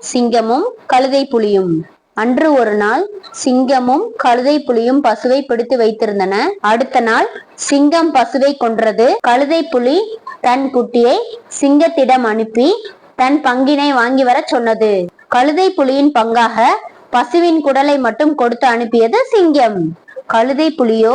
சிங்கமும் கழுதை புலியும். அன்று ஒரு நாள் சிங்கமும் கழுதை புலியும் பசுவை பிடித்து வைத்திருந்தன. அடுத்த நாள் சிங்கம் பசுவை கொன்றது. கழுதை புலி தன் குட்டியை சிங்கத்திடம் அனுப்பி தன் பங்கினை வாங்கி வர சொன்னது. கழுதை புலியின் பங்காக பசுவின் குடலை மட்டும் கொடுத்து அனுப்பியது சிங்கம். கழுதை புலியோ,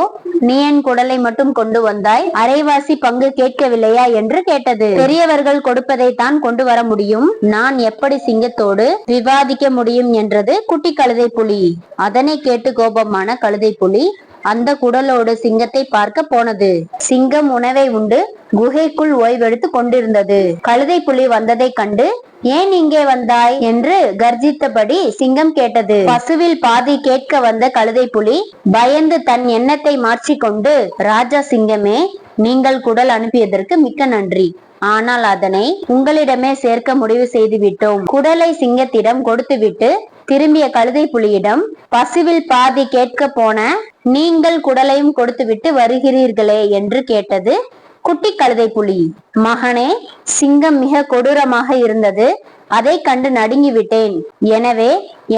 நீ என் குடலை மட்டும் கொண்டு வந்தாய், அரைவாசி பங்கு கேட்கவில்லையா என்று கேட்டது. பெரியவர்கள் கொடுப்பதை தான் கொண்டு வர முடியும், நான் எப்படி சிங்கத்தோடு விவாதிக்க முடியும் என்றது குட்டி கழுதை புலி. அதனை கேட்டு கோபமான கழுதை புலி அந்த குடலோடு சிங்கத்தை பார்க்க போனது. சிங்கம் உணவை உண்டு குகைக்குள் ஓய்வெடுத்து கொண்டிருந்தது. கழுதை புலி வந்ததை கண்டு, ஏன் இங்கே வந்தாய் என்று கர்ஜித்தபடி சிங்கம் கேட்டது. பசுவில் பாதி கேட்க வந்த கழுதை புலி பயந்து தன் எண்ணத்தை மாற்றிக்கொண்டு, ராஜா சிங்கமே, நீங்கள் குடல் அனுப்பியதற்கு மிக்க நன்றி. ஆனால் அதனை உங்களிடமே சேர்க்க முடிவு செய்து விட்டோம். குடலை சிங்கத்திடம் கொடுத்துவிட்டு திரும்பிய கழுதை புலியிடம், பசுவில் பாதி கேட்க போன நீங்கள் குடலையும் கொடுத்துவிட்டு வருகிறீர்களே என்று கேட்டது குட்டி கழுதை புலி. மகனே, சிங்கம் மிக கொடூரமாக இருந்தது, அதை கண்டு நடுங்கி விட்டேன். எனவே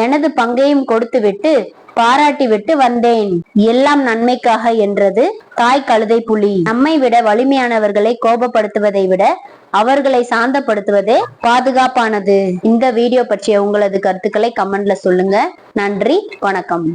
எனது பங்கையும் கொடுத்துவிட்டு பாராட்டி விட்டு வந்தேன். எல்லாம் நன்மைக்காக என்றது தாய் கழுதை புலி. நம்மை விட வலிமையானவர்களை கோபப்படுத்துவதை விட அவர்களை சாந்தப்படுத்துவதே பாதுகாப்பானது. இந்த வீடியோ பற்றிய உங்களது கருத்துக்களை கமெண்ட்ல சொல்லுங்க. நன்றி, வணக்கம்.